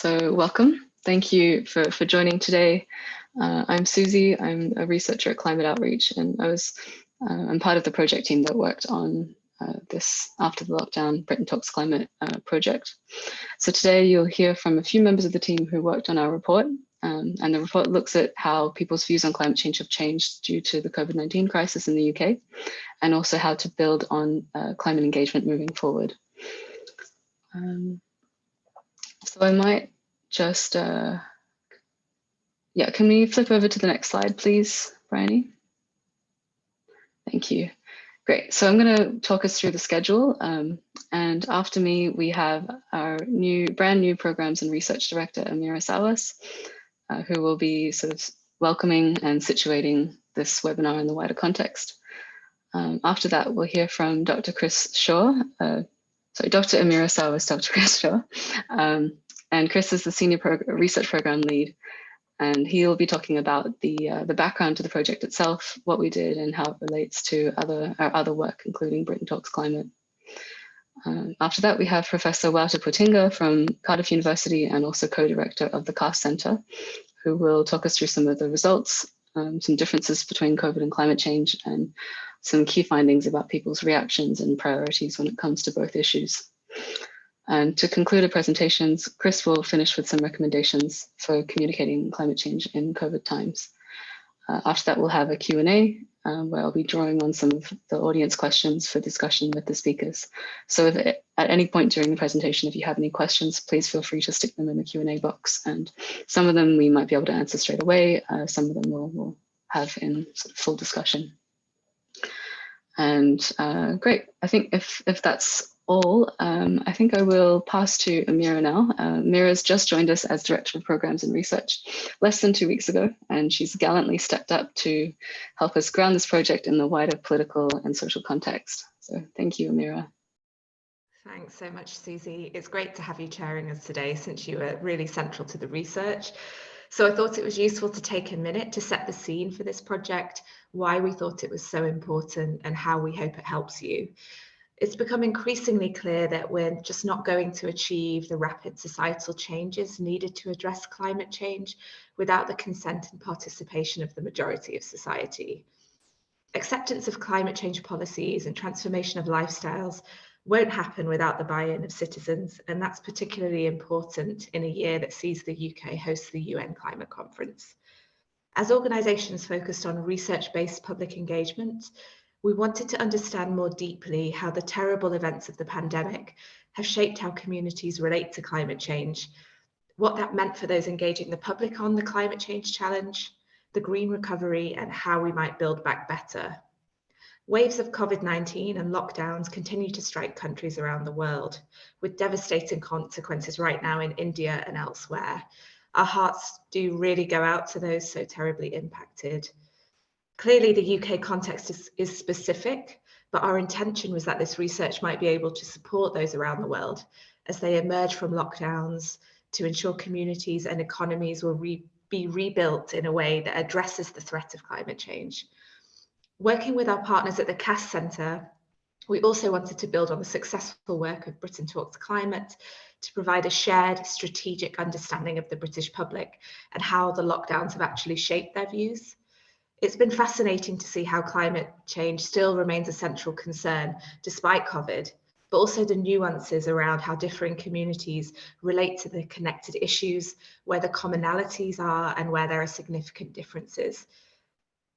So welcome. Thank you for joining today. I'm Susie. I'm a researcher at Climate Outreach, and I'm part of the project team that worked on this After the Lockdown Britain Talks Climate project. So today you'll hear from a few members of the team who worked on our report, and the report looks at how people's views on climate change have changed due to the COVID-19 crisis in the UK, and also how to build on climate engagement moving forward. So I might just, can we flip over to the next slide, please, Bryony? Thank you. Great, so I'm gonna talk us through the schedule. And after me, we have our brand new Programs and Research Director, Amira Sawas, who will be sort of welcoming and situating this webinar in the wider context. After that, we'll hear from Dr. Chris Shaw, Dr. Amira Sawas, Dr. Chris Shaw. And Chris is the Senior Research Program Lead, and he'll be talking about the background to the project itself, what we did, and how it relates to our other work, including Britain Talks Climate. After that, we have Professor Wouter Poortinga from Cardiff University and also co-director of the CAST Centre, who will talk us through some of the results, some differences between COVID and climate change, and some key findings about people's reactions and priorities when it comes to both issues. And to conclude our presentations, Chris will finish with some recommendations for communicating climate change in COVID times. After that, we'll have a Q&A where I'll be drawing on some of the audience questions for discussion with the speakers. So if at any point during the presentation, if you have any questions, please feel free to stick them in the Q&A box. And some of them we might be able to answer straight away. Some of them we'll have in sort of full discussion. And great, I think if that's all, I think I will pass to Amira now. Amira's just joined us as Director of Programs and Research less than 2 weeks ago, and she's gallantly stepped up to help us ground this project in the wider political and social context. So thank you, Amira. Thanks so much, Susie. It's great to have you chairing us today, since you were really central to the research. So I thought it was useful to take a minute to set the scene for this project, why we thought it was so important, and how we hope it helps you. It's become increasingly clear that we're just not going to achieve the rapid societal changes needed to address climate change without the consent and participation of the majority of society. Acceptance of climate change policies and transformation of lifestyles won't happen without the buy-in of citizens, and that's particularly important in a year that sees the UK host the UN Climate Conference. As organisations focused on research-based public engagement, we wanted to understand more deeply how the terrible events of the pandemic have shaped how communities relate to climate change, what that meant for those engaging the public on the climate change challenge, the green recovery, and how we might build back better. Waves of COVID-19 and lockdowns continue to strike countries around the world, with devastating consequences right now in India and elsewhere. Our hearts do really go out to those so terribly impacted. Clearly, the UK context is specific, but our intention was that this research might be able to support those around the world as they emerge from lockdowns, to ensure communities and economies will be rebuilt in a way that addresses the threat of climate change. Working with our partners at the CAST Centre, we also wanted to build on the successful work of Britain Talks Climate to provide a shared strategic understanding of the British public and how the lockdowns have actually shaped their views. It's been fascinating to see how climate change still remains a central concern despite COVID, but also the nuances around how differing communities relate to the connected issues, where the commonalities are and where there are significant differences.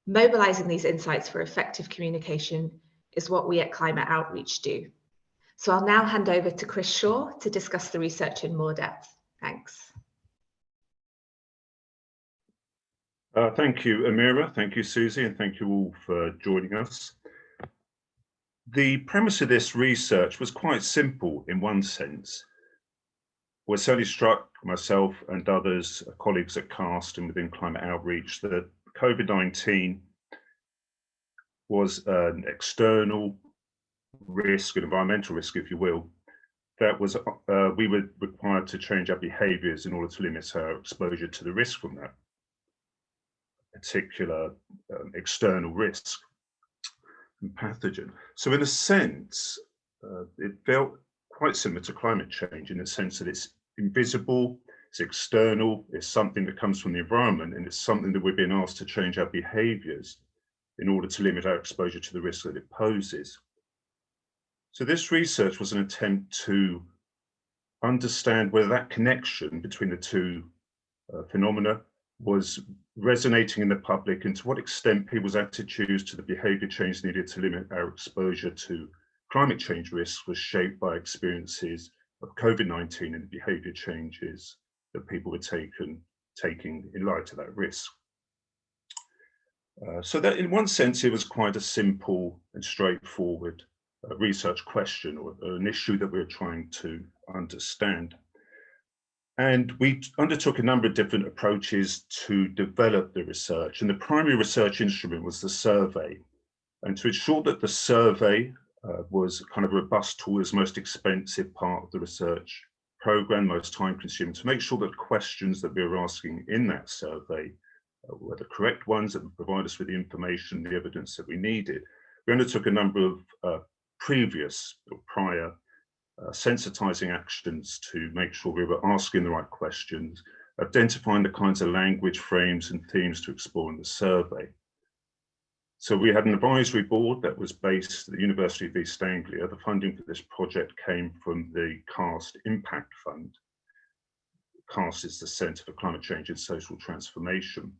Mobilising these insights for effective communication is what we at Climate Outreach do. So I'll now hand over to Chris Shaw to discuss the research in more depth. Thanks. Thank you, Amira. Thank you, Susie, and thank you all for joining us. The premise of this research was quite simple in one sense. We're certainly struck, myself and others, colleagues at CAST and within Climate Outreach, that COVID-19 was an external risk, an environmental risk, if you will, that was we were required to change our behaviours in order to limit our exposure to the risk from that particular external risk and pathogen. So in a sense, it felt quite similar to climate change in the sense that it's invisible, It's external, it's something that comes from the environment, and it's something that we're being asked to change our behaviours in order to limit our exposure to the risk that it poses. So this research was an attempt to understand whether that connection between the two phenomena was resonating in the public, and to what extent people's attitudes to the behaviour change needed to limit our exposure to climate change risks was shaped by experiences of COVID-19 and behaviour changes that people were taking in light of that risk. So that in one sense, it was quite a simple and straightforward research question, or an issue that we were trying to understand. And we undertook a number of different approaches to develop the research. And the primary research instrument was the survey. And to ensure that the survey was kind of a robust tool, as most expensive part of the research program, most time consuming, to make sure that questions that we were asking in that survey were the correct ones that would provide us with the information, the evidence that we needed. We undertook a number of prior sensitizing actions to make sure we were asking the right questions, identifying the kinds of language, frames and themes to explore in the survey. So we had an advisory board that was based at the University of East Anglia. The funding for this project came from the CAST Impact Fund. CAST is the Centre for Climate Change and Social Transformation,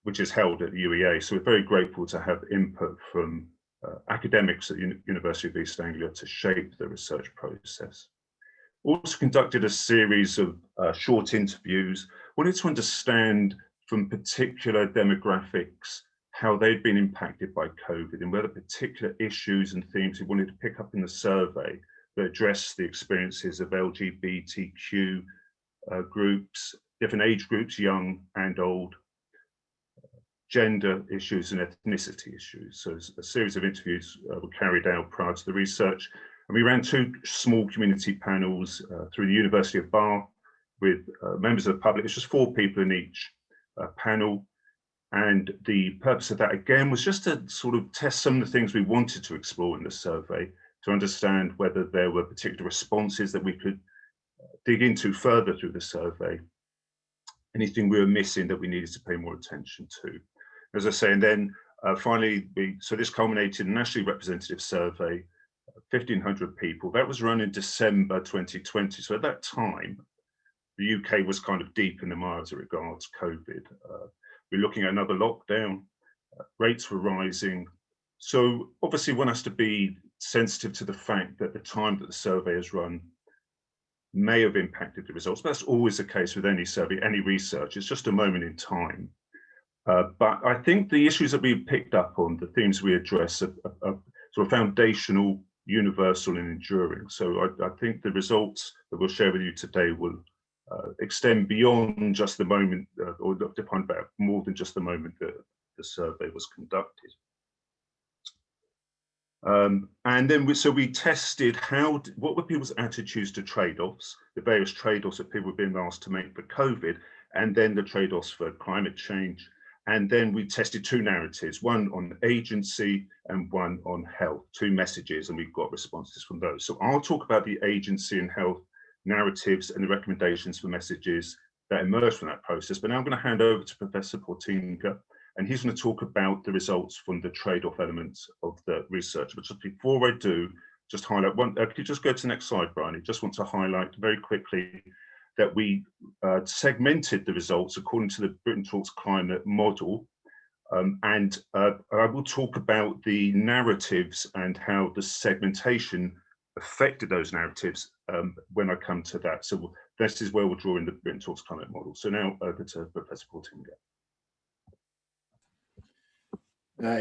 which is held at the UEA. So we're very grateful to have input from academics at the University of East Anglia to shape the research process. Also conducted a series of short interviews, wanted to understand from particular demographics how they'd been impacted by COVID, and whether particular issues and themes we wanted to pick up in the survey that address the experiences of LGBTQ groups, different age groups, young and old, gender issues and ethnicity issues. So a series of interviews were carried out prior to the research. And we ran 2 small community panels through the University of Bath with members of the public. It's just 4 people in each panel. And the purpose of that, again, was just to sort of test some of the things we wanted to explore in the survey, to understand whether there were particular responses that we could dig into further through the survey, anything we were missing that we needed to pay more attention to. As I say, and then finally, so this culminated in a nationally representative survey, 1,500 people. That was run in December 2020. So at that time, the UK was kind of deep in the mire as regards COVID. We're looking at another lockdown, rates were rising. So obviously one has to be sensitive to the fact that the time that the survey is run may have impacted the results, but that's always the case with any survey, any research. It's just a moment in time. But I think the issues that we picked up on, the themes we address, are sort of foundational, universal and enduring. So I think the results that we'll share with you today will extend beyond just the moment, or define about more than just the moment that the survey was conducted. And then we tested what were people's attitudes to trade-offs, the various trade-offs that people were being asked to make for COVID, and then the trade-offs for climate change. And then we tested 2 narratives, one on agency and one on health, 2 messages, and we've got responses from those. So I'll talk about the agency and health narratives and the recommendations for messages that emerged from that process. But now I'm going to hand over to Professor Poortinga, and he's going to talk about the results from the trade-off elements of the research. But just before I do, just highlight one, could you just go to the next slide, Brian? I just want to highlight very quickly that we segmented the results according to the Britain Talks climate model. And I will talk about the narratives and how the segmentation affected those narratives when I come to that. So this is where we'll draw in the Britain Talks climate model. So now over to Professor Poortinga.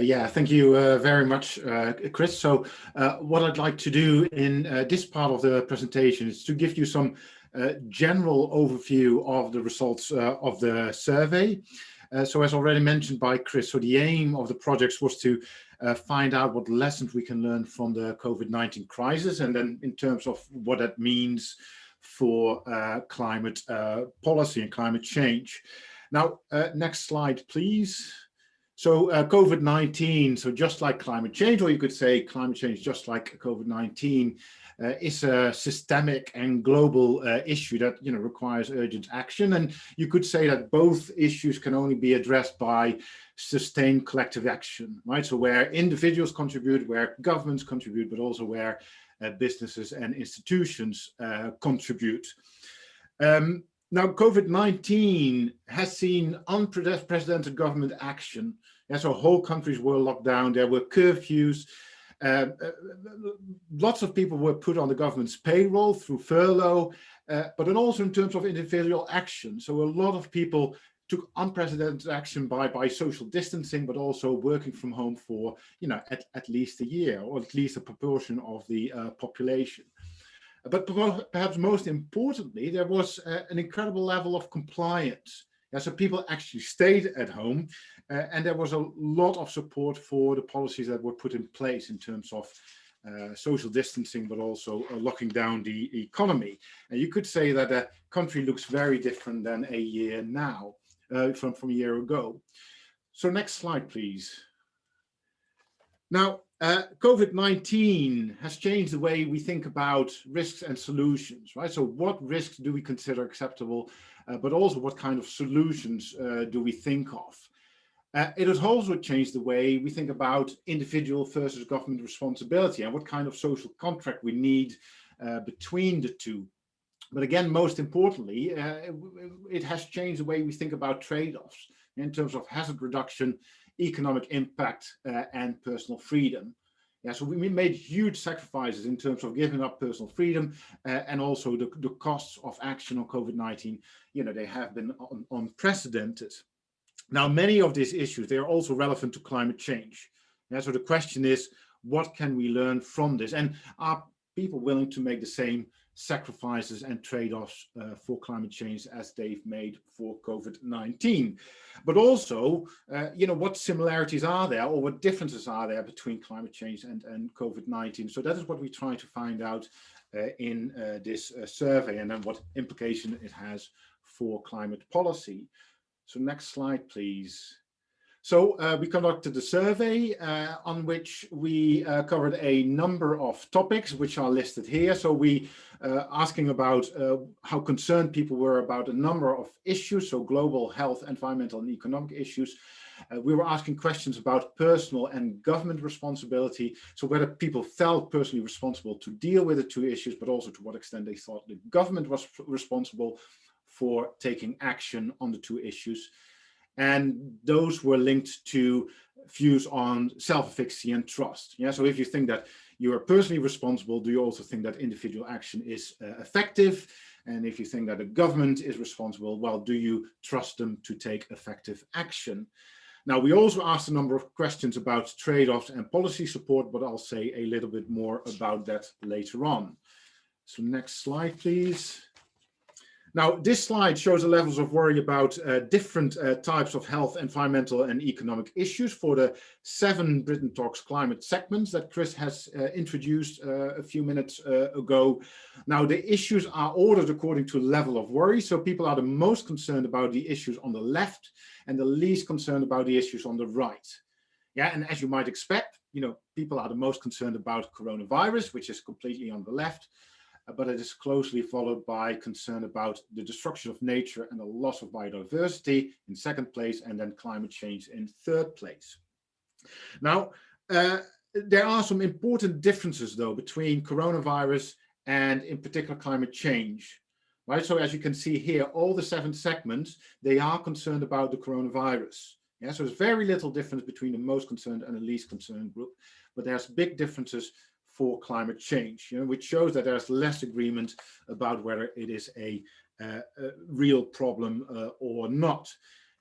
Yeah, thank you very much, Chris. So what I'd like to do in this part of the presentation is to give you some general overview of the results of the survey. So as already mentioned by Chris, so the aim of the projects was to find out what lessons we can learn from the COVID-19 crisis, and then in terms of what that means for climate policy and climate change. Now, next slide, please. So COVID-19, so just like climate change, or you could say climate change just like COVID-19, is a systemic and global issue that requires urgent action. And you could say that both issues can only be addressed by sustained collective action, right? So where individuals contribute, where governments contribute, but also where businesses and institutions contribute. Now, COVID-19 has seen unprecedented government action. So whole countries were locked down, there were curfews, lots of people were put on the government's payroll through furlough, but then also in terms of individual action. So a lot of people took unprecedented action by social distancing, but also working from home for, at least a year, or at least a proportion of the population. But perhaps most importantly, there was an incredible level of compliance. So people actually stayed at home, and there was a lot of support for the policies that were put in place in terms of social distancing, but also locking down the economy. And you could say that the country looks very different than a year now, from a year ago. So next slide, please. Now, COVID-19 has changed the way we think about risks and solutions, right? So what risks do we consider acceptable, but also what kind of solutions do we think of? It has also changed the way we think about individual versus government responsibility and what kind of social contract we need between the two. But again, most importantly, it has changed the way we think about trade-offs in terms of hazard reduction, economic impact, and personal freedom. So we made huge sacrifices in terms of giving up personal freedom, and also the costs of action on COVID-19, they have been unprecedented. Now, many of these issues, they are also relevant to climate change. So the question is, what can we learn from this? And are people willing to make the same sacrifices and trade-offs for climate change as they've made for COVID-19? But also, what similarities are there, or what differences are there between climate change and COVID-19? So that is what we try to find out in this survey, and then what implication it has for climate policy. So next slide, please. So we conducted a survey on which we covered a number of topics, which are listed here. So we asking about how concerned people were about a number of issues, so global health, environmental and economic issues. We were asking questions about personal and government responsibility, so whether people felt personally responsible to deal with the two issues, but also to what extent they thought the government was responsible for taking action on the two issues. And those were linked to views on self-efficacy and trust. So if you think that you are personally responsible, do you also think that individual action is effective? And if you think that the government is responsible, well, do you trust them to take effective action? Now, we also asked a number of questions about trade-offs and policy support, but I'll say a little bit more about that later on. So next slide, please. Now, this slide shows the levels of worry about different types of health, environmental and economic issues for the 7 Britain Talks climate segments that Chris has introduced a few minutes ago. Now, the issues are ordered according to level of worry. So people are the most concerned about the issues on the left and the least concerned about the issues on the right. And as you might expect, people are the most concerned about coronavirus, which is completely on the left. But it is closely followed by concern about the destruction of nature and the loss of biodiversity in second place, and then climate change in third place. Now, there are some important differences, though, between coronavirus and in particular climate change. Right? So as you can see here, all the 7 segments, they are concerned about the coronavirus. So there's very little difference between the most concerned and the least concerned group, but there's big differences for climate change, which shows that there's less agreement about whether it is a real problem or not.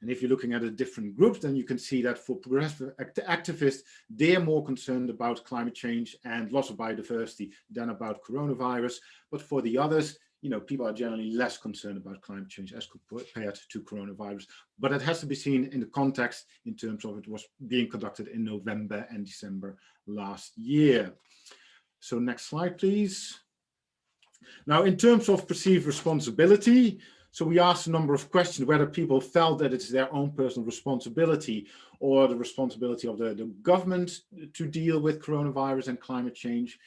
And if you're looking at the different groups, then you can see that for progressive activists, they're more concerned about climate change and loss of biodiversity than about coronavirus. But for the others, people are generally less concerned about climate change as compared to coronavirus. But it has to be seen in the context in terms of it was being conducted in November and December last year. So next slide, please. Now, in terms of perceived responsibility, so we asked a number of questions whether people felt that it's their own personal responsibility or the responsibility of the government to deal with coronavirus and climate change.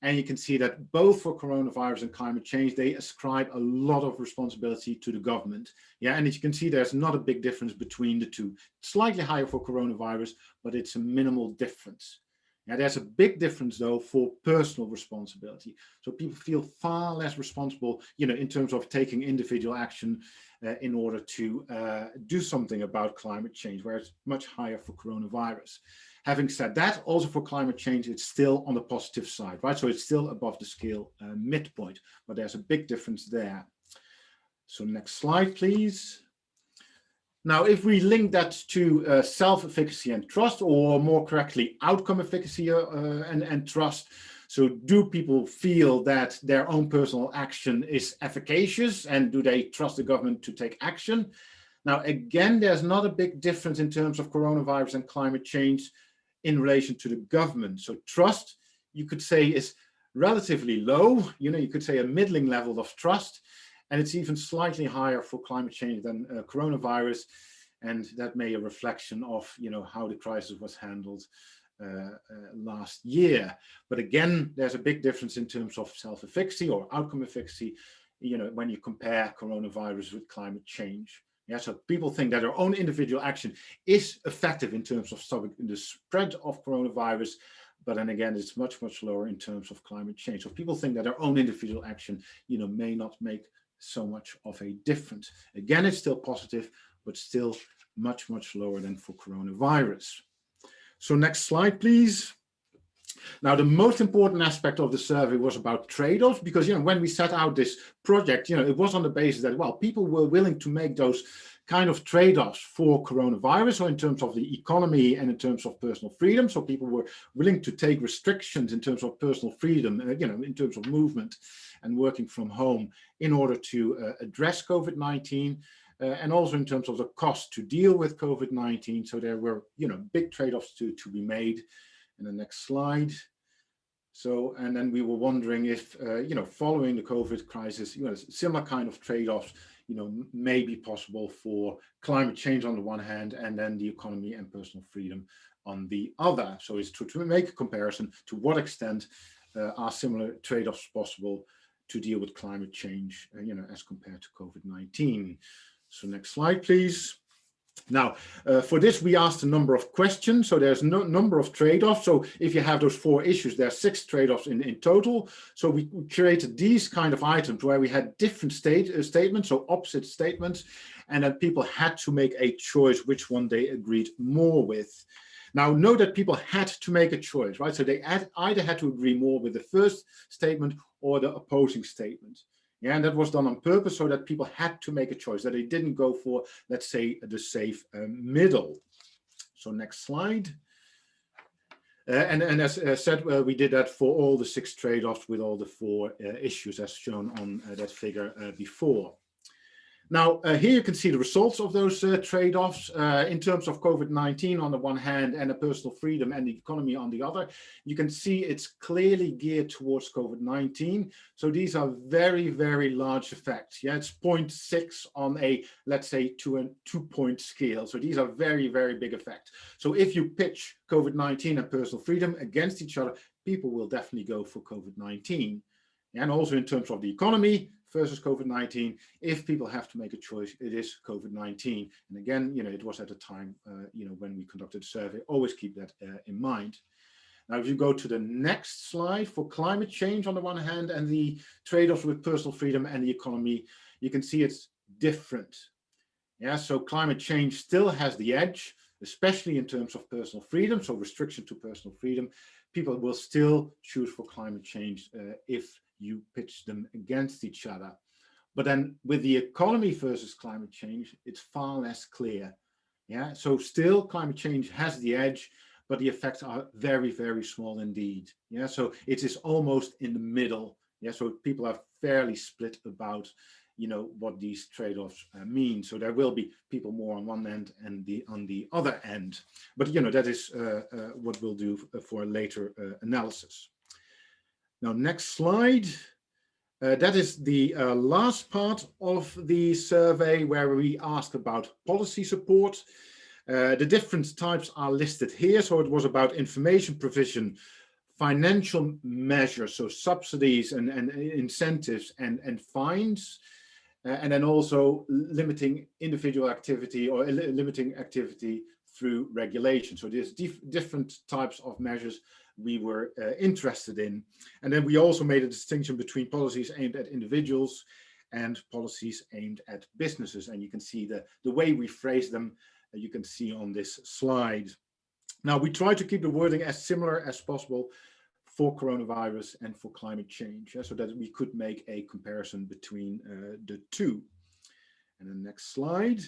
And you can see that both for coronavirus and climate change, they ascribe a lot of responsibility to the government. Yeah, and as you can see, there's not a big difference between the two. Slightly higher for coronavirus, but it's a minimal difference. Yeah, there's a big difference though for personal responsibility. So people feel far less responsible, in terms of taking individual action in order to do something about climate change, where it's much higher for coronavirus. Having said that, also for climate change, it's still on the positive side, right? So it's still above the scale midpoint, but there's a big difference there. So next slide, please. Now, if we link that to self-efficacy and trust, or more correctly, outcome efficacy and trust. So do people feel that their own personal action is efficacious, and do they trust the government to take action? Now, again, there's not a big difference in terms of coronavirus and climate change in relation to the government. So trust, you could say, is relatively low. You could say a middling level of trust. And it's even slightly higher for climate change than coronavirus. And that may be a reflection of, how the crisis was handled last year. But again, there's a big difference in terms of self-efficacy or outcome efficacy, when you compare coronavirus with climate change. Yeah, so people think that their own individual action is effective in terms of stopping the spread of coronavirus. But then again, it's much, much lower in terms of climate change. So people think that their own individual action, may not make so much of a difference. Again, it's still positive, but still much, much lower than for coronavirus. So next slide, please. Now, the most important aspect of the survey was about trade-offs, because, when we set out this project, it was on the basis that, well, people were willing to make those kind of trade-offs for coronavirus, or in terms of the economy and in terms of personal freedom. So people were willing to take restrictions in terms of personal freedom, in terms of movement and working from home in order to address COVID-19. And also in terms of the cost to deal with COVID-19. So there were, big trade-offs to be made. And the next slide. So, and then we were wondering if, following the COVID crisis, similar kind of trade-offs, may be possible for climate change on the one hand, and then the economy and personal freedom on the other. So it's to make a comparison to what extent are similar trade-offs possible to deal with climate change, as compared to COVID-19. So next slide, please. Now, for this, we asked a number of questions. So there's no number of trade-offs. So if you have those 4 issues, there are 6 trade-offs in total. So we created these kind of items where we had different statements, so opposite statements, and then people had to make a choice which one they agreed more with. Now, note that people had to make a choice, right? So they either had to agree more with the first statement or the opposing statement. Yeah, and that was done on purpose so that people had to make a choice, that they didn't go for, let's say, the safe middle. So next slide. And as I said, we did that for all the 6 trade-offs with all the 4 issues as shown on that figure before. Now, here you can see the results of those trade-offs in terms of COVID-19 on the one hand and the personal freedom and the economy on the other. You can see it's clearly geared towards COVID-19. So these are very, very large effects. Yeah, it's 0.6 on a, let's say, 2-point scale. So these are very, very big effects. So if you pitch COVID-19 and personal freedom against each other, people will definitely go for COVID-19. And also in terms of the economy versus COVID-19, if people have to make a choice, it is COVID-19. And again, it was at the time, when we conducted the survey, always keep that in mind. Now, if you go to the next slide, for climate change on the one hand and the trade-offs with personal freedom and the economy, you can see it's different. Yeah, so climate change still has the edge, especially in terms of personal freedom, so restriction to personal freedom. People will still choose for climate change if you pitch them against each other. But then with the economy versus climate change, it's far less clear. Yeah, so still climate change has the edge, but the effects are very, very small indeed. Yeah, so it is almost in the middle. Yeah, so people are fairly split about, what these trade-offs mean. So there will be people more on one end and on the other end. But, that is what we'll do for a later analysis. Now, next slide. That is the last part of the survey where we asked about policy support. The different types are listed here. So it was about information provision financial measures, so subsidies and incentives and fines, and then also limiting individual activity or limiting activity through regulation. So there's different types of measures we were interested in. And then we also made a distinction between policies aimed at individuals and policies aimed at businesses. And you can see the way we phrase them, you can see on this slide. Now, we try to keep the wording as similar as possible for coronavirus and for climate change, so that we could make a comparison between the two. And the next slide.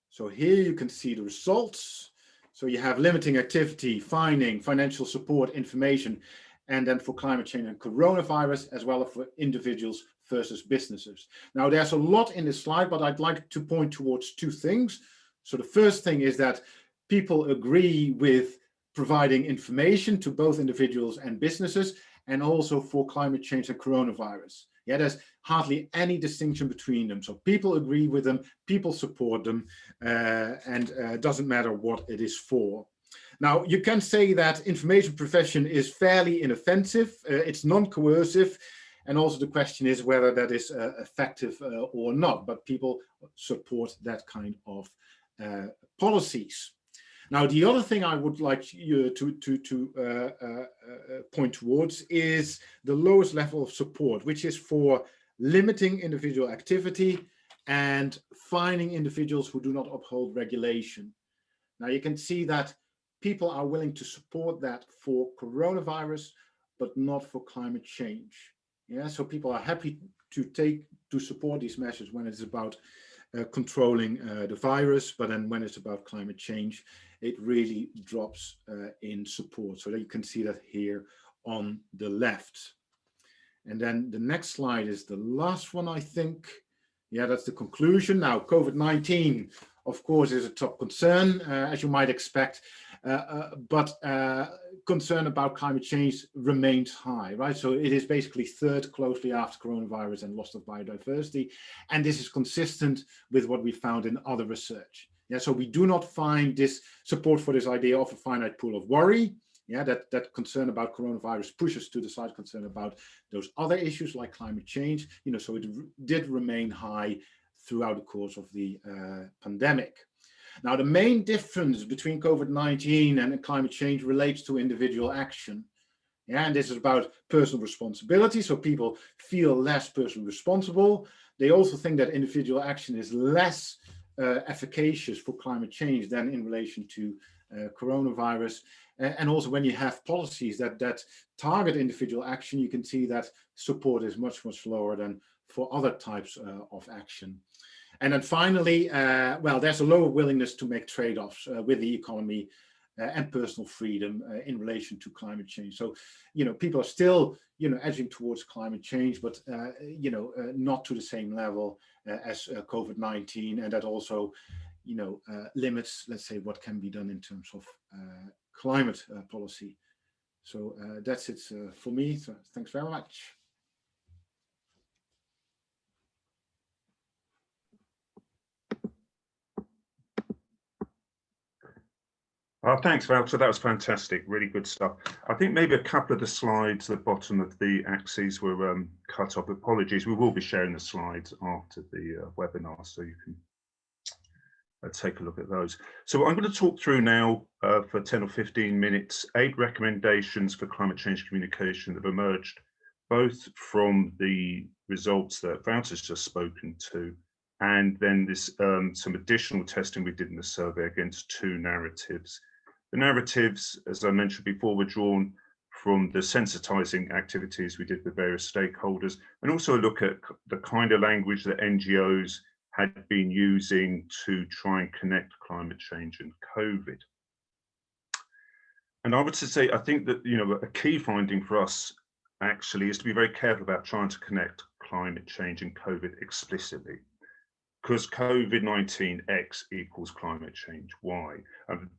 So here you can see the results. So you have limiting activity, fining, financial support, information, and then for climate change and coronavirus, as well as for individuals versus businesses. Now, there's a lot in this slide, but I'd like to point towards two things. So the first thing is that people agree with providing information to both individuals and businesses, and also for climate change and coronavirus. Yeah, there's hardly any distinction between them. So people agree with them, people support them, and it doesn't matter what it is for. Now, you can say that information profession is fairly inoffensive, it's non-coercive, and also the question is whether that is effective or not, but people support that kind of policies. Now, the other thing I would like you to point towards is the lowest level of support, which is for limiting individual activity and fining individuals who do not uphold regulation. Now, you can see that people are willing to support that for coronavirus, but not for climate change. Yeah, so people are happy to support these measures when it's about controlling the virus, but then when it's about climate change, it really drops in support. So that you can see that here on the left. And then the next slide is the last one, I think. Yeah, that's the conclusion. Now, COVID-19, of course, is a top concern, as you might expect, but concern about climate change remains high, right? So it is basically third closely after coronavirus and loss of biodiversity. And this is consistent with what we found in other research. Yeah, so we do not find this support for this idea of a finite pool of worry. Yeah, that concern about coronavirus pushes to the side concern about those other issues like climate change. You know, so it did remain high throughout the course of the pandemic. Now, the main difference between COVID-19 and climate change relates to individual action. Yeah, and this is about personal responsibility. So people feel less personally responsible. They also think that individual action is less efficacious for climate change than in relation to coronavirus. And also when you have policies that target individual action, you can see that support is much, much lower than for other types of action. And then finally, well, there's a lower willingness to make trade-offs with the economy and personal freedom in relation to climate change. So, you know, people are still, you know, edging towards climate change, but, you know, not to the same level as COVID-19. And that also, you know, limits, let's say, what can be done in terms of climate policy. So that's it for me. So thanks very much. Thanks, Wouter. That was fantastic. Really good stuff. I think maybe a couple of the slides at the bottom of the axes were cut off. Apologies. We will be sharing the slides after the webinar, so you can take a look at those. So I'm going to talk through now for 10 or 15 minutes, 8 recommendations for climate change communication that have emerged both from the results that Wouter's just spoken to, and then this some additional testing we did in the survey against 2 narratives. The narratives, as I mentioned before, were drawn from the sensitizing activities we did with various stakeholders, and also a look at the kind of language that NGOs had been using to try and connect climate change and COVID. And I would say, I think that, you know, a key finding for us actually is to be very careful about trying to connect climate change and COVID explicitly, because COVID-19 X equals climate change Y.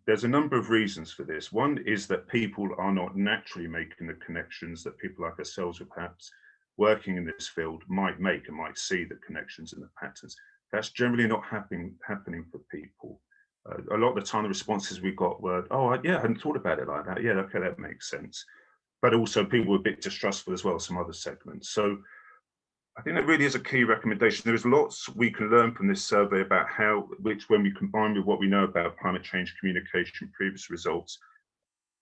There's a number of reasons for this. One is that people are not naturally making the connections that people like ourselves who perhaps working in this field might make and might see the connections and the patterns. That's generally not happening for people. A lot of the time the responses we got were, oh, yeah, I hadn't thought about it like that. Yeah, okay, that makes sense. but also people were a bit distrustful as well, some other segments. So I think that really is a key recommendation. There's lots we can learn from this survey about which when we combine with what we know about climate change communication, previous results,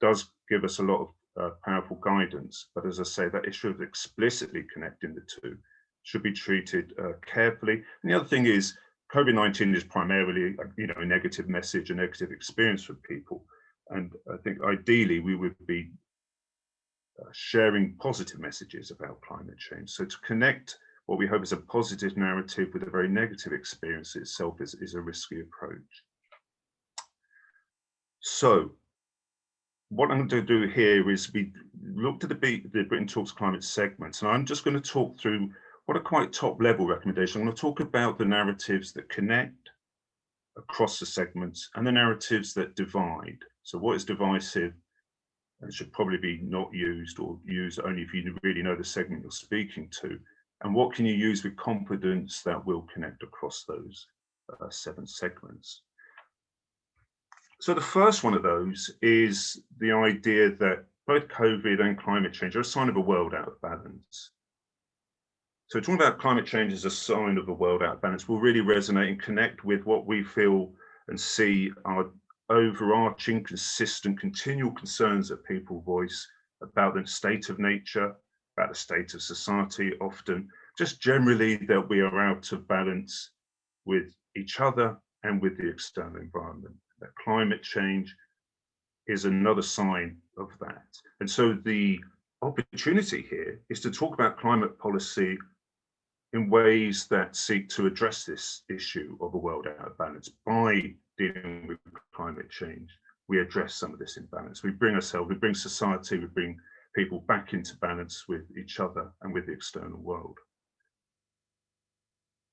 does give us a lot of powerful guidance. But as I say, that issue of explicitly connecting the two should be treated carefully. And the other thing is, COVID-19 is primarily, a negative message, a negative experience for people. And I think ideally we would be sharing positive messages about climate change. So to connect what we hope is a positive narrative with a very negative experience itself is a risky approach. So what I'm going to do here is we looked at the Britain Talks Climate segments, and I'm just going to talk through what are quite top level recommendations. I'm going to talk about the narratives that connect across the segments and the narratives that divide. So what is divisive and should probably be not used, or used only if you really know the segment you're speaking to, and what can you use with confidence that will connect across those 7 segments. So the first one of those is the idea that both COVID and climate change are a sign of a world out of balance. So talking about climate change as a sign of a world out of balance will really resonate and connect with what we feel and see are overarching, consistent, continual concerns that people voice about the state of nature, about the state of society, often just generally that we are out of balance with each other and with the external environment. That climate change is another sign of that. And so the opportunity here is to talk about climate policy in ways that seek to address this issue of a world out of balance. By dealing with climate change, we address some of this imbalance. We bring ourselves, we bring society, we bring people back into balance with each other and with the external world.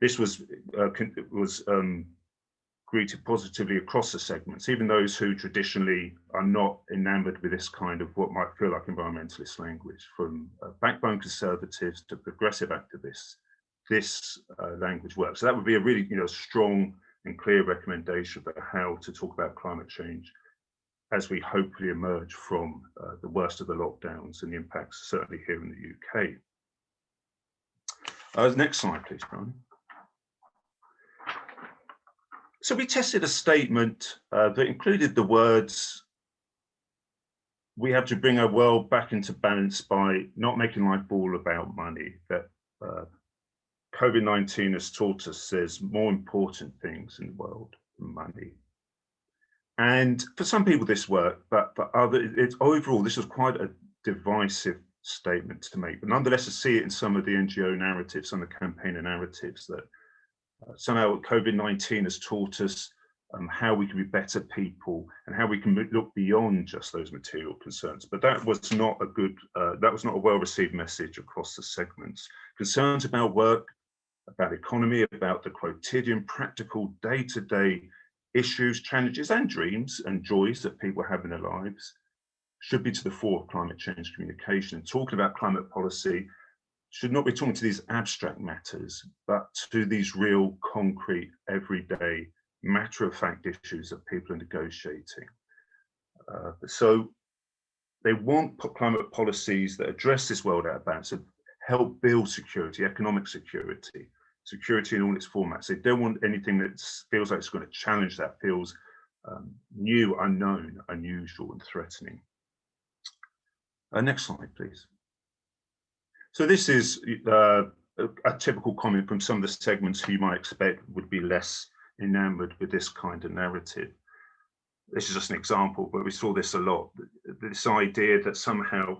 This was greeted positively across the segments, even those who traditionally are not enamored with this kind of what might feel like environmentalist language, from backbone conservatives to progressive activists. This language works. So that would be a really strong and clear recommendation for how to talk about climate change as we hopefully emerge from the worst of the lockdowns and the impacts certainly here in the UK. Next slide, please, Brian. So we tested a statement that included the words, we have to bring our world back into balance by not making life all about money, that COVID-19 has taught us there's more important things in the world than money. And for some people this worked, but for others, overall, this was quite a divisive statement to make. But nonetheless, I see it in some of the NGO narratives, some of the campaigner narratives, that somehow COVID-19 has taught us how we can be better people and how we can look beyond just those material concerns. But that was not a well-received message across the segments. Concerns about work, about economy, about the quotidian, practical, day-to-day issues, challenges, and dreams and joys that people have in their lives should be to the fore of climate change communication. And talking about climate policy should not be talking to these abstract matters, but to these real, concrete, everyday, matter-of-fact issues that people are negotiating. So they want climate policies that address this world out of balance, that help build security, economic security, security in all its formats. They don't want anything that feels like it's going to challenge that, feels new, unknown, unusual, and threatening. Next slide, please. So this is a typical comment from some of the segments who you might expect would be less enamored with this kind of narrative. This is just an example, but we saw this a lot. This idea that somehow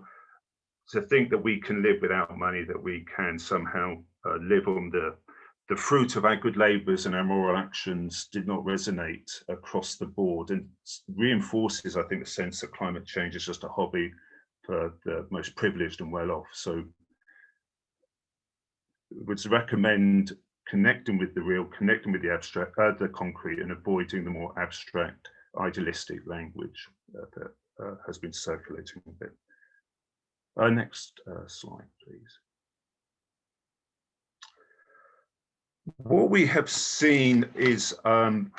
to think that we can live without money, that we can somehow live on the fruit of our good labours and our moral actions, did not resonate across the board, and reinforces, I think, the sense that climate change is just a hobby for the most privileged and well off. So would recommend connecting with the real, connecting with the abstract, the concrete, and avoiding the more abstract, idealistic language that has been circulating a bit. Next slide, please. What we have seen is when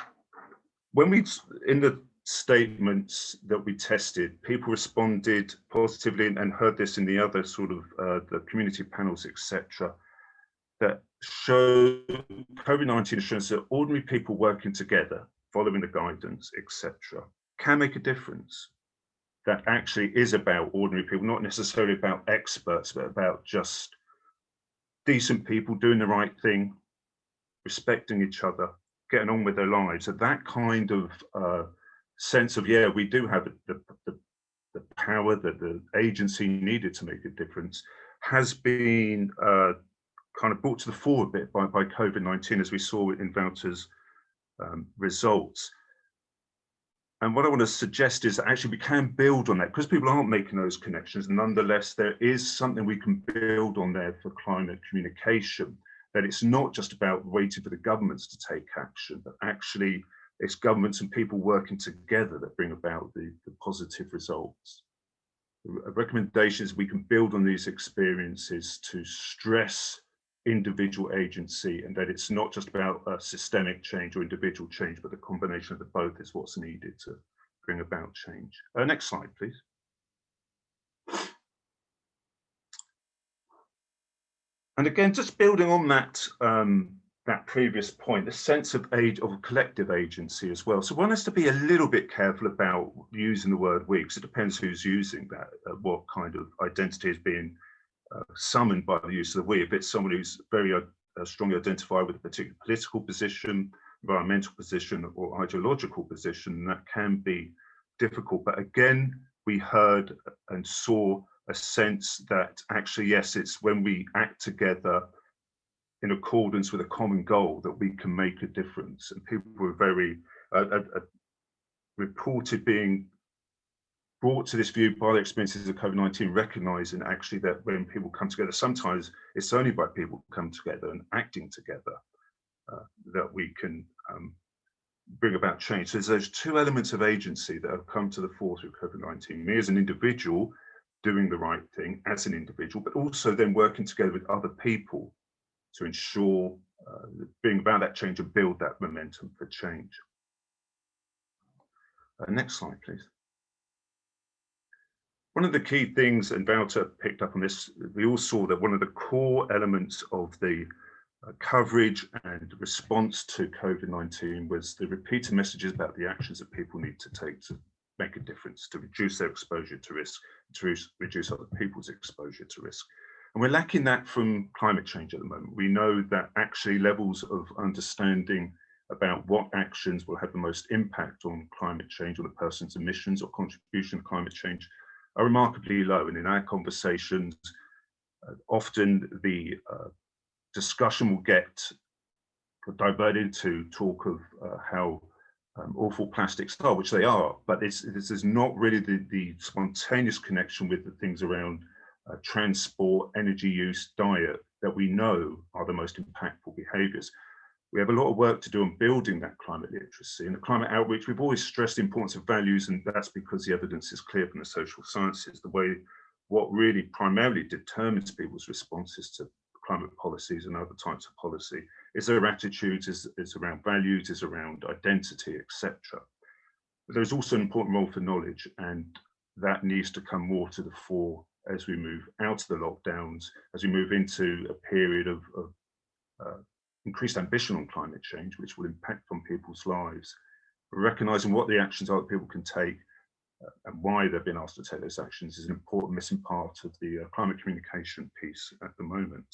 we, in the statements that we tested, people responded positively, and heard this in the other sort of the community panels, etc., that show COVID-19 assurance that ordinary people working together, following the guidance, etc., can make a difference. That actually is about ordinary people, not necessarily about experts, but about just decent people doing the right thing, respecting each other, getting on with their lives. So that kind of sense of, yeah, we do have the power, that the agency needed to make a difference, has been kind of brought to the fore a bit by COVID-19, as we saw in Wouter's results. And what I want to suggest is that actually we can build on that, because people aren't making those connections. Nonetheless, there is something we can build on there for climate communication, that it's not just about waiting for the governments to take action, but actually it's governments and people working together that bring about the positive results. The recommendation is we can build on these experiences to stress individual agency, and that it's not just about systemic change or individual change, but the combination of the both is what's needed to bring about change. Next slide, please. And again, just building on that that previous point, the sense of collective agency as well. So one has to be a little bit careful about using the word we, because it depends who's using that, what kind of identity is being summoned by the use of the we. If it's someone who's very strongly identified with a particular political position, environmental position, or ideological position, that can be difficult. But again, we heard and saw a sense that actually, yes, it's when we act together in accordance with a common goal that we can make a difference. And people were very reported being brought to this view by the experiences of COVID-19, recognizing actually that when people come together, sometimes it's only by people coming together and acting together that we can bring about change. So there's those two elements of agency that have come to the fore through COVID-19. Me as an individual doing the right thing as an individual, but also then working together with other people to ensure bring about that change and build that momentum for change. Next slide, please. One of the key things, and Wouter picked up on this, we all saw that one of the core elements of the coverage and response to COVID-19 was the repeated messages about the actions that people need to take to make a difference, to reduce their exposure to risk, to reduce other people's exposure to risk. And we're lacking that from climate change at the moment. We know that actually levels of understanding about what actions will have the most impact on climate change, or the person's emissions or contribution to climate change, are remarkably low. And in our conversations, often the discussion will get diverted to talk of how awful plastics are, which they are, but this is not really the spontaneous connection with the things around transport, energy use, diet, that we know are the most impactful behaviours. We have a lot of work to do on building that climate literacy. And the climate outreach, we've always stressed the importance of values, and that's because the evidence is clear from the social sciences. The way, what really primarily determines people's responses to climate policies and other types of policy is their attitudes, is around values, is around identity, etc. But there's also an important role for knowledge, and that needs to come more to the fore as we move out of the lockdowns, as we move into a period of increased ambition on climate change, which will impact on people's lives. Recognizing what the actions are that people can take and why they've been asked to take those actions is an important missing part of the climate communication piece at the moment.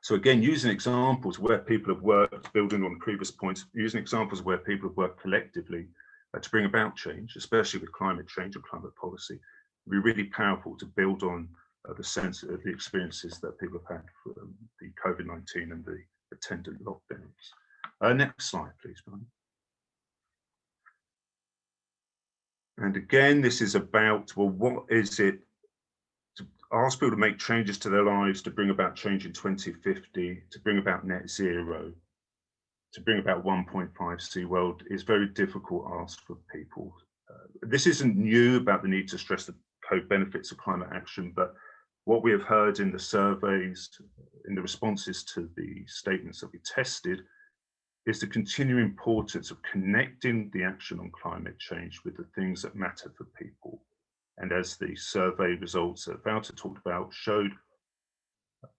So again, using examples where people have worked, building on previous points, using examples where people have worked collectively to bring about change, especially with climate change and climate policy, would be really powerful to build on the sense of the experiences that people have had from the COVID-19 and the attendant lockdowns. Next slide, please, Brian. And again, this is about, well, what is it to ask people to make changes to their lives to bring about change in 2050, to bring about net zero, to bring about 1.5C world is very difficult ask for people. This isn't new about the need to stress the co-benefits of climate action, but what we have heard in the surveys, in the responses to the statements that we tested, is the continuing importance of connecting the action on climate change with the things that matter for people. And as the survey results that Wouter talked about showed,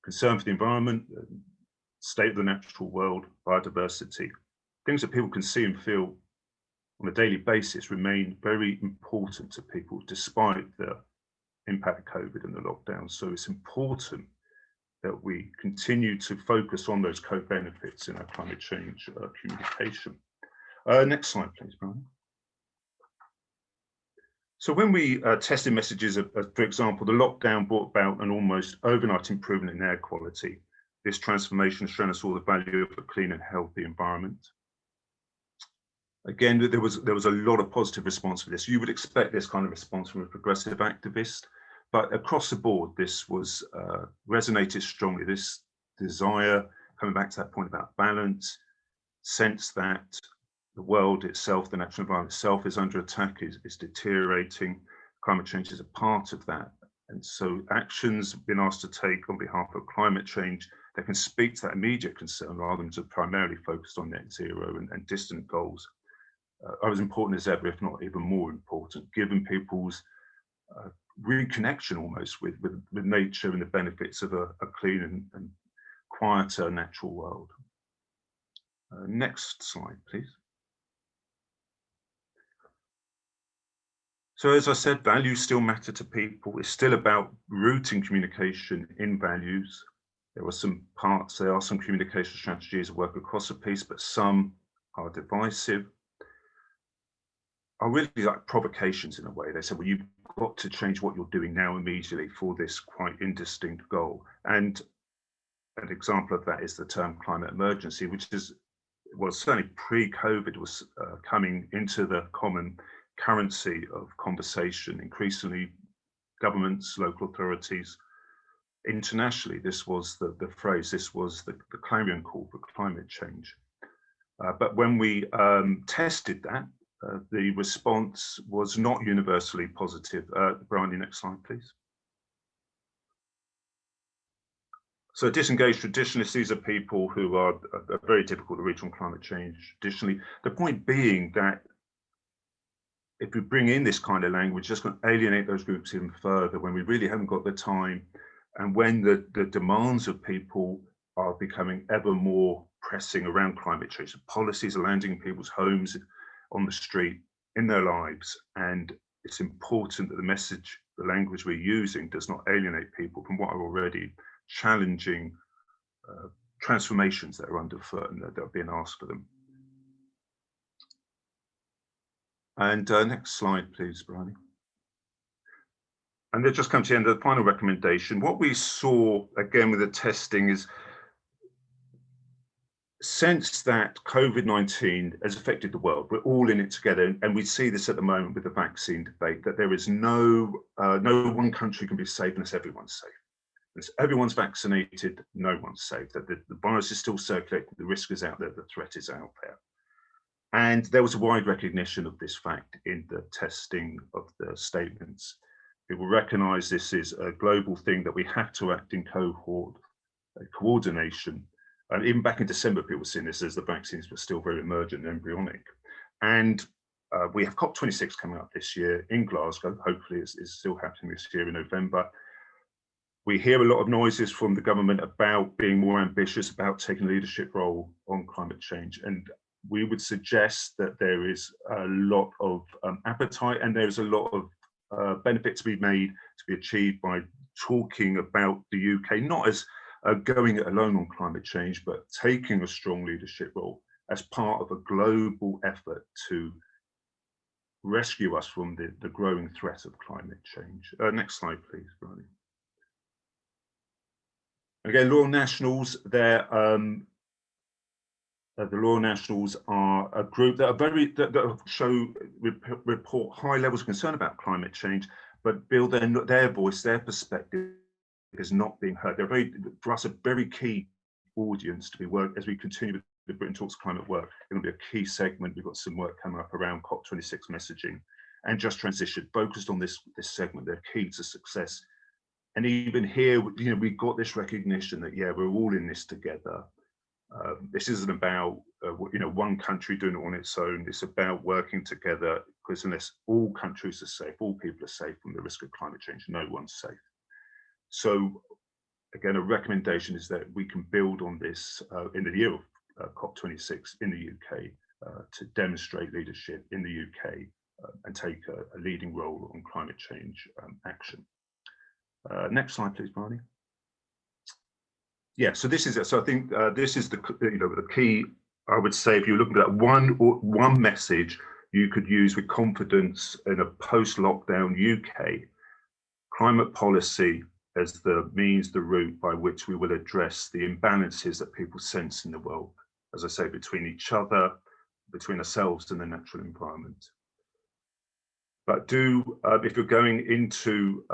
concern for the environment, state of the natural world, biodiversity, things that people can see and feel on a daily basis remain very important to people despite the impact of COVID and the lockdown. So it's important that we continue to focus on those co-benefits in our climate change communication. Next slide, please, Brian. So when we tested messages, for example, the lockdown brought about an almost overnight improvement in air quality. This transformation has shown us all the value of a clean and healthy environment. Again, there was a lot of positive response for this. You would expect this kind of response from a progressive activist, but across the board, this was resonated strongly. This desire, coming back to that point about balance, sense that the world itself, the natural environment itself is under attack, is deteriorating. Climate change is a part of that. And so actions been asked to take on behalf of climate change that can speak to that immediate concern rather than to primarily focus on net zero and distant goals are as important as ever, if not even more important, given people's reconnection almost with nature and the benefits of a clean and quieter natural world. Next slide, please. So as I said, values still matter to people. It's still about rooting communication in values. There are some communication strategies that work across a piece, but some are divisive. Are really like provocations in a way. They say, well, you've got to change what you're doing now immediately for this quite indistinct goal. And an example of that is the term climate emergency, which is, well, certainly pre-COVID was coming into the common currency of conversation. Increasingly, governments, local authorities, internationally, this was the phrase, this was the clarion call for climate change. But when we tested that, the response was not universally positive. Brian, next slide, please. So Disengage traditionalists, these are people who are very difficult to reach on climate change traditionally. The point being that if we bring in this kind of language, just going to alienate those groups even further when we really haven't got the time, and when the demands of people are becoming ever more pressing around climate change. The policies are landing in people's homes, on the street, in their lives, and it's important that the message, the language we're using does not alienate people from what are already challenging transformations that are underfoot and that are being asked of them. And next slide, please, Brian. And they've just come to the end of the final recommendation. What we saw, again, with the testing is sense that COVID-19 has affected the world. We're all in it together, and we see this at the moment with the vaccine debate, that there is no one country can be safe unless everyone's safe. Unless everyone's vaccinated, no one's safe. That the virus is still circulating, the risk is out there, the threat is out there. And there was a wide recognition of this fact in the testing of the statements. People recognise this is a global thing, that we have to act in coordination. And even back in December, people were seeing this as the vaccines were still very emergent and embryonic. And we have COP26 coming up this year in Glasgow. Hopefully it's still happening this year in November. We hear a lot of noises from the government about being more ambitious, about taking a leadership role on climate change. And we would suggest that there is a lot of appetite, and there's a lot of benefit to be made, to be achieved by talking about the UK, not as going it alone on climate change, but taking a strong leadership role as part of a global effort to rescue us from the growing threat of climate change. Next slide, please, Brian. Again, Loyal Nationals, the Loyal Nationals are a group that are report high levels of concern about climate change, but build their voice, their perspective is not being heard. They're for us, a very key audience to be worked as we continue with the Britain Talks climate work. It'll be a key segment. We've got some work coming up around COP26 messaging and just transition, focused on this segment. They're key to success. And even here, we've got this recognition that, yeah, we're all in this together. This isn't about one country doing it on its own. It's about working together, because unless all countries are safe, all people are safe from the risk of climate change, no one's safe. So again, a recommendation is that we can build on this in the year of COP26 in the UK to demonstrate leadership in the UK and take a leading role on climate change action. Next slide, please, Barney. Yeah, so this is it. So I think this is the key. I would say, if you're looking at that one message you could use with confidence in a post-lockdown UK, climate policy as the means, the route by which we will address the imbalances that people sense in the world, as I say, between each other, between ourselves and the natural environment. But if you're going into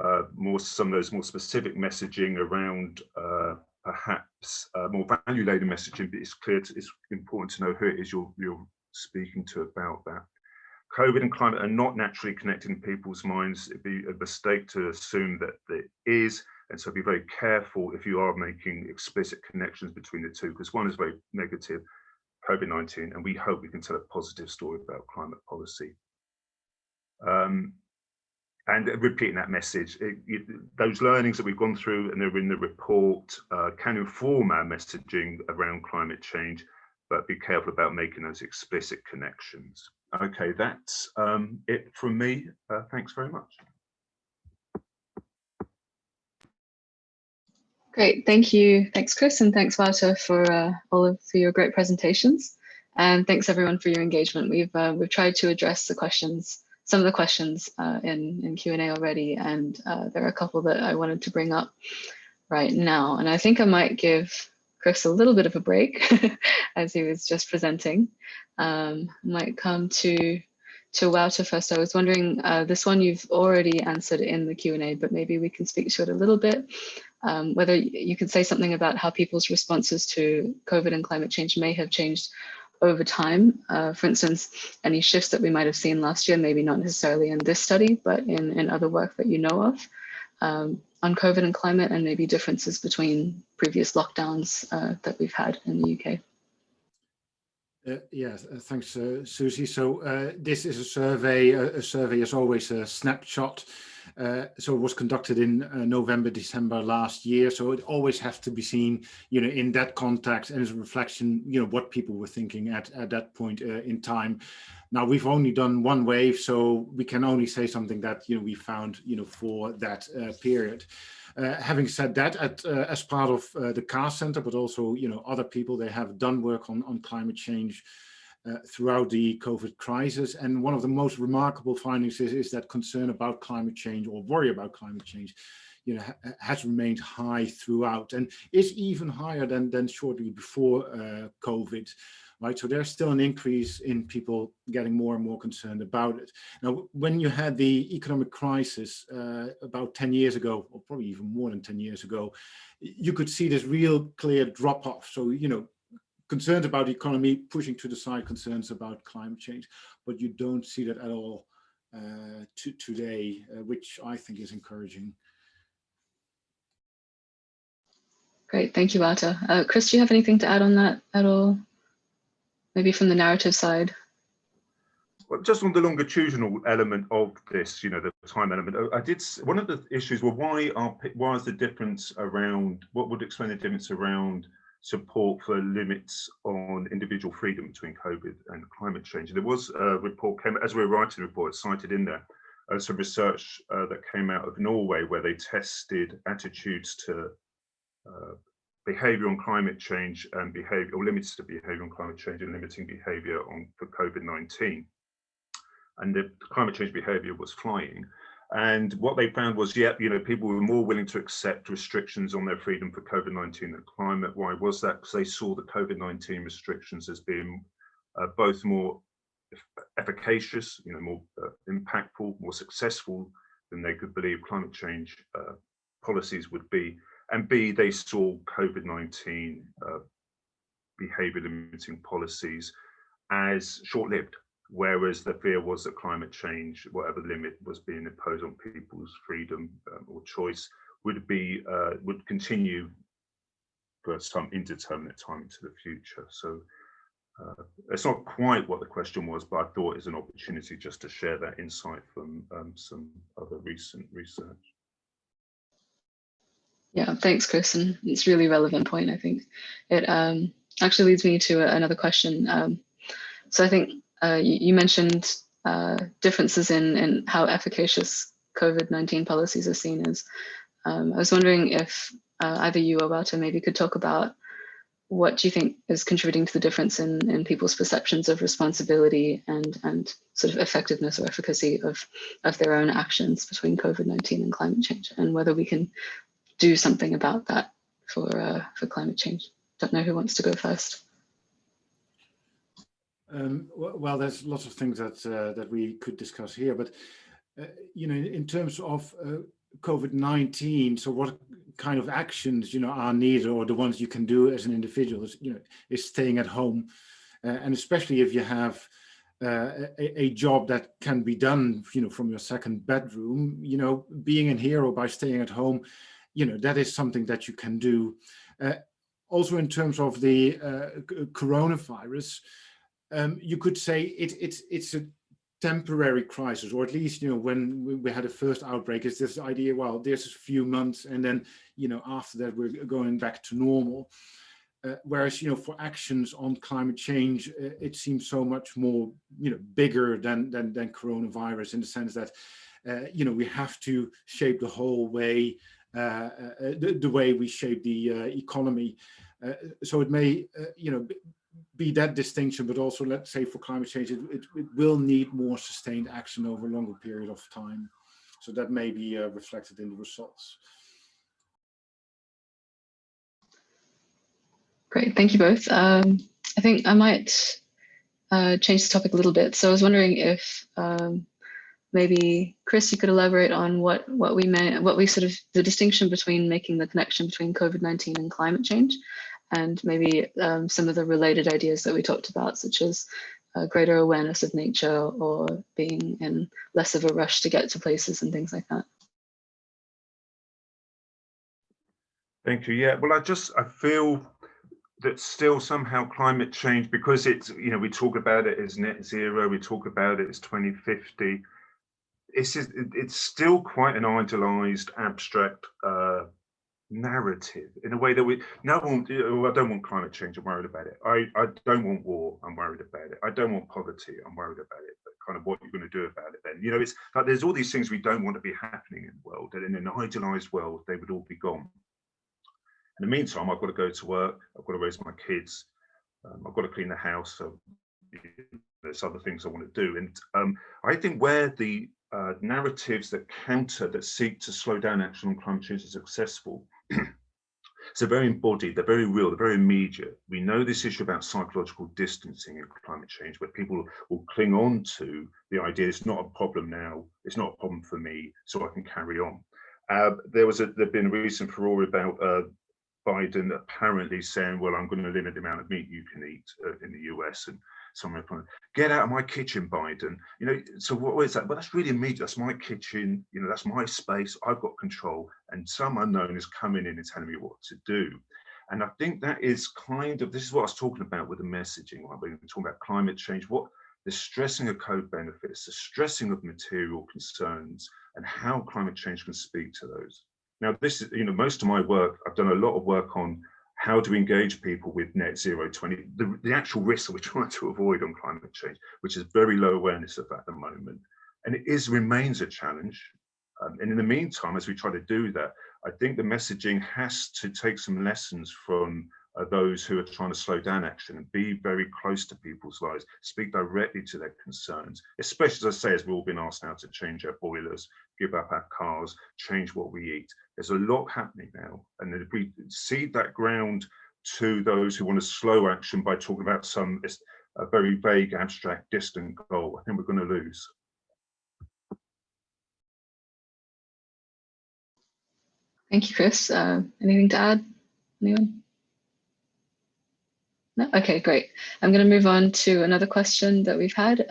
some of those more specific messaging around perhaps more value-laden messaging, but it's important to know who it is you're speaking to about that. COVID and climate are not naturally connected in people's minds. It'd be a mistake to assume that it is, and so be very careful if you are making explicit connections between the two, because one is very negative, COVID-19, and we hope we can tell a positive story about climate policy. And repeating that message, those learnings that we've gone through and they're in the report can inform our messaging around climate change, but be careful about making those explicit connections. Okay, that's it from me. Thanks very much. Great, thank you. Thanks, Chris, and thanks, Wouter, for your great presentations. And thanks everyone for your engagement. We've tried to address some of the questions in Q&A already, and there are a couple that I wanted to bring up right now. And I think I might give Chris a little bit of a break as he was just presenting. Might come to Wouter first. I was wondering, this one you've already answered in the Q&A, but maybe we can speak to it a little bit. Whether you could say something about how people's responses to COVID and climate change may have changed over time. For instance, any shifts that we might have seen last year, maybe not necessarily in this study, but in other work that you know of on COVID and climate, and maybe differences between previous lockdowns that we've had in the UK. Yes, thanks, Susie. So this is a survey. A survey is always a snapshot. So it was conducted in November, December last year. So it always has to be seen, in that context, and as a reflection, what people were thinking at that point in time. Now we've only done one wave, so we can only say something that we found, for that period. Having said that, as part of the CAR Center, but also other people, they have done work on climate change throughout the COVID crisis. And one of the most remarkable findings is that concern about climate change, or worry about climate change, has remained high throughout, and is even higher than shortly before COVID. Right, so there's still an increase in people getting more and more concerned about it. Now, when you had the economic crisis about 10 years ago, or probably even more than 10 years ago, you could see this real clear drop off. So, concerns about the economy pushing to the side concerns about climate change, but you don't see that at all today, which I think is encouraging. Great, thank you, Wouter. Chris, do you have anything to add on that at all? Maybe from the narrative side? Well, just on the longitudinal element of this, the time element, one of the issues were why is the difference around, what would explain the difference around support for limits on individual freedom between COVID and climate change? There was a report as we were writing the report, cited in there, some research that came out of Norway where they tested attitudes to behavior on climate change and behavior, or limits to behavior on climate change and limiting behavior for COVID-19. And the climate change behavior was flying. And what they found was, people were more willing to accept restrictions on their freedom for COVID-19 than climate. Why was that? Because they saw the COVID-19 restrictions as being both more efficacious, more impactful, more successful than they could believe climate change policies would be. And B, they saw COVID-19 behavior limiting policies as short-lived, whereas the fear was that climate change, whatever limit was being imposed on people's freedom or choice, would continue for some indeterminate time into the future. So it's not quite what the question was, but I thought it's an opportunity just to share that insight from some other recent research. Yeah, thanks, Chris. And it's a really relevant point, I think. It actually leads me to another question. So I think you mentioned differences in how efficacious COVID-19 policies are seen as. I was wondering if either you or Wouter maybe could talk about what do you think is contributing to the difference in people's perceptions of responsibility and sort of effectiveness or efficacy of their own actions between COVID-19 and climate change, and whether we can do something about that for climate change. Don't know who wants to go first. Well, there's lots of things that we could discuss here, but you know, in terms of COVID-19, so what kind of actions, you know, are needed, or the ones you can do as an individual is, you know, is staying at home, and especially if you have a job that can be done, you know, from your second bedroom, you know, being a hero by staying at home, you know, that is something that you can do. Also, in terms of the coronavirus, you could say it's a temporary crisis, or at least, you know, when we had a first outbreak, is this idea, well, there's a few months and then, you know, after that we're going back to normal. Whereas, you know, for actions on climate change, it seems so much more, you know, bigger than coronavirus, in the sense that, you know, we have to shape the whole way, the way we shape the economy. So it may, you know, be that distinction, but also, let's say, for climate change, it will need more sustained action over a longer period of time. So that may be reflected in the results. Great, thank you both. I think I might change the topic a little bit. So I was wondering if maybe Chris, you could elaborate on what we sort of, the distinction between making the connection between COVID-19 and climate change, and maybe some of the related ideas that we talked about, such as greater awareness of nature, or being in less of a rush to get to places and things like that. Thank you. Yeah, well, I feel that still somehow climate change, because it's, you know, we talk about it as net zero, we talk about it as 2050. It's still quite an idealized, abstract narrative, in a way that I don't want climate change, I'm worried about it. I don't want war, I'm worried about it. I don't want poverty, I'm worried about it. But kind of what you're going to do about it then. You know, it's like there's all these things we don't want to be happening in the world, that in an idealized world, they would all be gone. In the meantime, I've got to go to work, I've got to raise my kids, I've got to clean the house, so there's other things I want to do. And I think where the narratives that seek to slow down action on climate change are successful, so very embodied, they're very real, they're very immediate. We know this issue about psychological distancing in climate change, where people will cling on to the idea it's not a problem now, it's not a problem for me, so I can carry on. There's been a recent furore about Biden apparently saying, well, I'm going to limit the amount of meat you can eat in the US, and someone replied, get out of my kitchen, Biden. You know, so what is that? Well, that's really immediate. That's my kitchen, you know, that's my space, I've got control, and some unknown is coming in and telling me what to do. And I think that is kind of, this is what I was talking about with the messaging, right? When we're talking about climate change, what the stressing of co-benefits, the stressing of material concerns, and how climate change can speak to those. Now, this is, you know, most of my work, I've done a lot of work on how to engage people with net zero 20, the actual risks that we're trying to avoid on climate change, which is very low awareness of at the moment. And it remains a challenge. And in the meantime, as we try to do that, I think the messaging has to take some lessons from those who are trying to slow down action and be very close to people's lives, speak directly to their concerns, especially, as I say, as we've all been asked now to change our boilers, give up our cars, change what we eat. There's a lot happening now. And if we cede that ground to those who want to slow action by talking about a very vague, abstract, distant goal, I think we're going to lose. Thank you, Chris. Anything to add? Anyone? No? Okay, great. I'm going to move on to another question that we've had.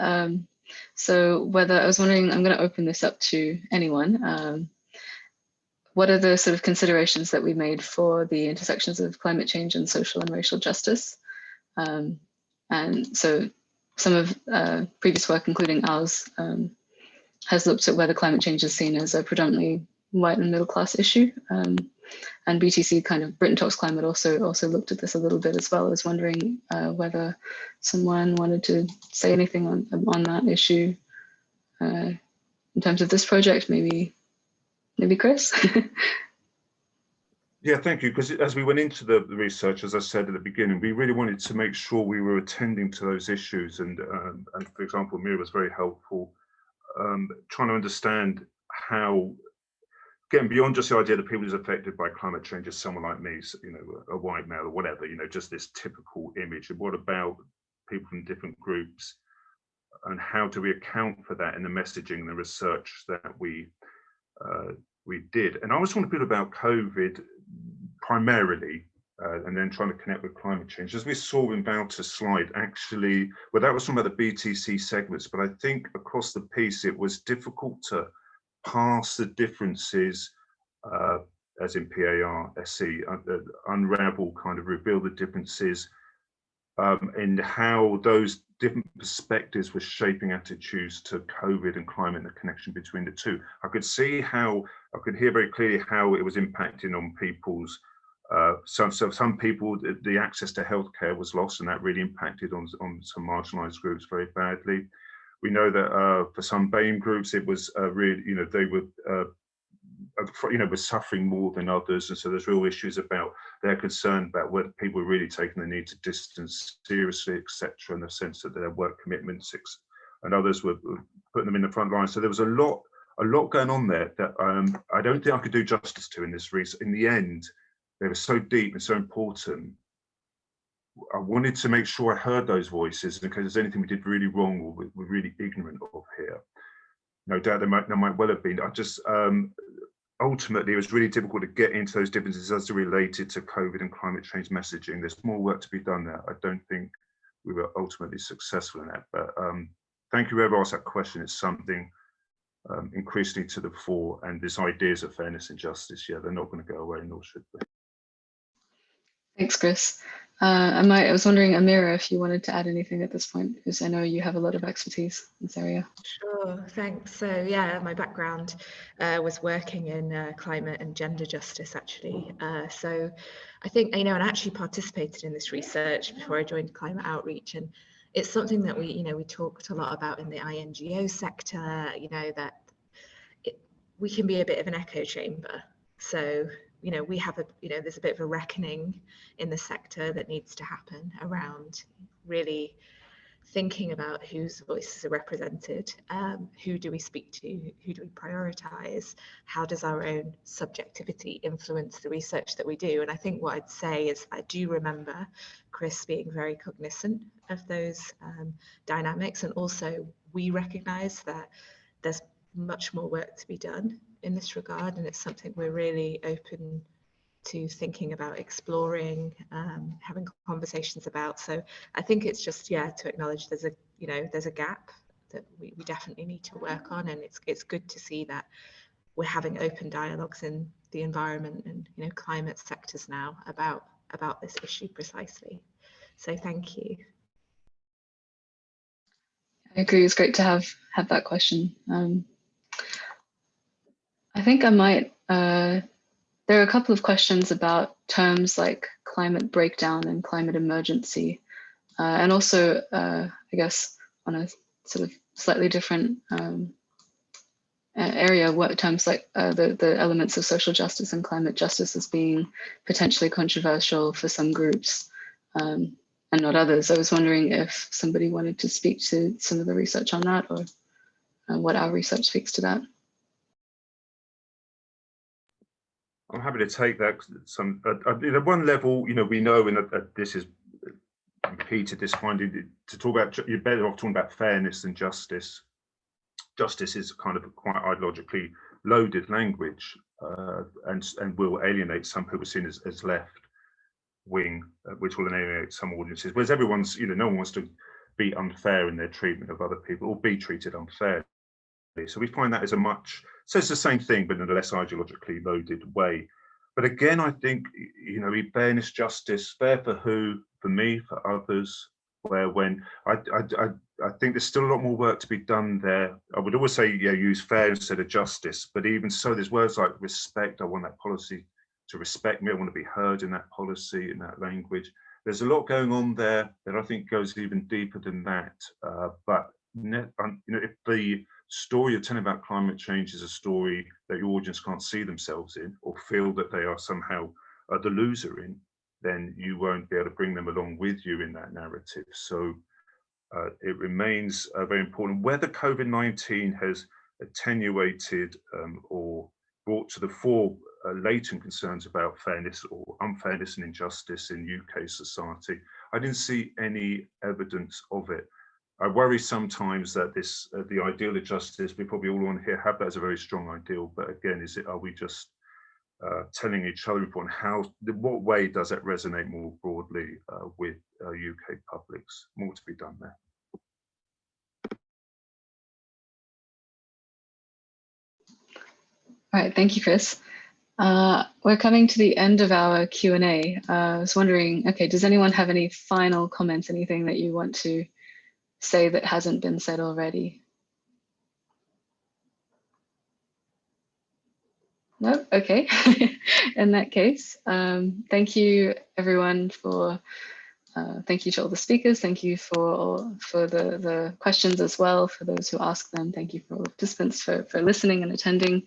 So I was wondering, I'm going to open this up to anyone. what are the sort of considerations that we made for the intersections of climate change and social and racial justice? And so some of previous work, including ours, has looked at whether climate change is seen as a predominantly white and middle class issue. And BTC kind of Britain Talks Climate also looked at this a little bit as well. I was wondering whether someone wanted to say anything on that issue in terms of this project, maybe Chris? Yeah, thank you. Because as we went into the research, as I said at the beginning, we really wanted to make sure we were attending to those issues. And for example, Mira was very helpful trying to understand how, getting beyond just the idea that people who's affected by climate change is someone like me, you know, a white male or whatever, you know, just this typical image. And what about people from different groups? And how do we account for that in the messaging and the research that we did? And I was talking a bit about COVID primarily, and then trying to connect with climate change. As we saw in Wouter's slide, actually, well, that was talking about the BTC segments, but I think across the piece, it was difficult to pass the differences, as in PAR, SE, unravel, kind of reveal the differences in how those different perspectives were shaping attitudes to COVID and climate and the connection between the two. I could see how, I could hear very clearly how it was impacting on people's, some people, the access to healthcare was lost, and that really impacted on some marginalized groups very badly. We know that for some BAME groups, it was really, you know, they were, you know, were suffering more than others, and so there's real issues about their concern about whether people were really taking the need to distance seriously, etc., in the sense that their work commitments, and others were putting them in the front line. So there was a lot going on there that I don't think I could do justice to in this research. In the end, they were so deep and so important. I wanted to make sure I heard those voices in case there's anything we did really wrong or we're really ignorant of here. No doubt there might well have been. I just ultimately, it was really difficult to get into those differences as related to COVID and climate change messaging. There's more work to be done there. I don't think we were ultimately successful in that. But thank you, whoever asked that question. It's something increasingly to the fore, and these ideas of fairness and justice, yeah, they're not going to go away, nor should they. Thanks, Chris. I was wondering, Amira, if you wanted to add anything at this point, because I know you have a lot of expertise in this area. Sure, thanks. So yeah, my background was working in climate and gender justice, actually. So I think, you know, and I actually participated in this research before I joined Climate Outreach, and it's something that we, you know, we talked a lot about in the INGO sector, you know, that we can be a bit of an echo chamber. So, you know, we have there's a bit of a reckoning in the sector that needs to happen around really thinking about whose voices are represented, who do we speak to, who do we prioritize, how does our own subjectivity influence the research that we do. And I think what I'd say is I do remember Chris being very cognizant of those dynamics, and also we recognize that there's much more work to be done in this regard, and it's something we're really open to thinking about, exploring, having conversations about. So I think it's just, yeah, to acknowledge there's a gap that we definitely need to work on, and it's good to see that we're having open dialogues in the environment and, you know, climate sectors now about this issue precisely. So thank you. I agree. It's great to have that question. I think I might. There are a couple of questions about terms like climate breakdown and climate emergency, and also, I guess, on a sort of slightly different area, what terms like the elements of social justice and climate justice as being potentially controversial for some groups and not others. I was wondering if somebody wanted to speak to some of the research on that, or what our research speaks to that. I'm happy to take that. At one level, you know, we know, and this is repeated, this finding, to talk about, you're better off talking about fairness than justice. Justice is kind of a quite ideologically loaded language, and will alienate some people seen as left wing, which will alienate some audiences. Whereas everyone's, you know, no one wants to be unfair in their treatment of other people or be treated unfairly. So we find that as a much, so it's the same thing, but in a less ideologically loaded way. But again, I think, you know, fairness, justice, fair for who, for me, for others, where, when, I think there's still a lot more work to be done there. I would always say, yeah, use fair instead of justice, but even so, there's words like respect. I want that policy to respect me. I want to be heard in that policy, in that language. There's a lot going on there that I think goes even deeper than that. But you know, if the story you're telling about climate change is a story that your audience can't see themselves in, or feel that they are somehow the loser in, then you won't be able to bring them along with you in that narrative. So it remains very important. Whether COVID-19 has attenuated or brought to the fore latent concerns about fairness or unfairness and injustice in UK society, I didn't see any evidence of it. I worry sometimes that this, the ideal of justice, we probably all on here have that as a very strong ideal, but again, are we just telling each other upon what way does that resonate more broadly with UK publics? More to be done there. All right, thank you, Chris. We're coming to the end of our Q&A. I was wondering, okay, does anyone have any final comments, anything that you want to say that hasn't been said already? No? Okay. In that case, thank you everyone for, thank you to all the speakers. Thank you for the questions as well, for those who asked them. Thank you for all the participants for listening and attending.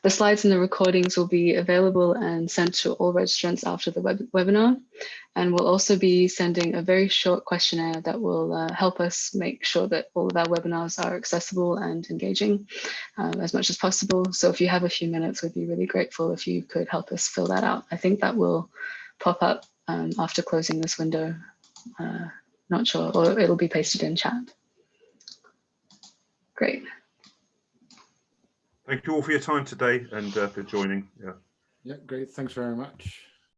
The slides and the recordings will be available and sent to all registrants after the webinar. And we'll also be sending a very short questionnaire that will help us make sure that all of our webinars are accessible and engaging as much as possible. So if you have a few minutes, we'd be really grateful if you could help us fill that out. I think that will pop up after closing this window. Not sure, or it'll be pasted in chat. Great. Thank you all for your time today and for joining. Yeah, great. Thanks very much.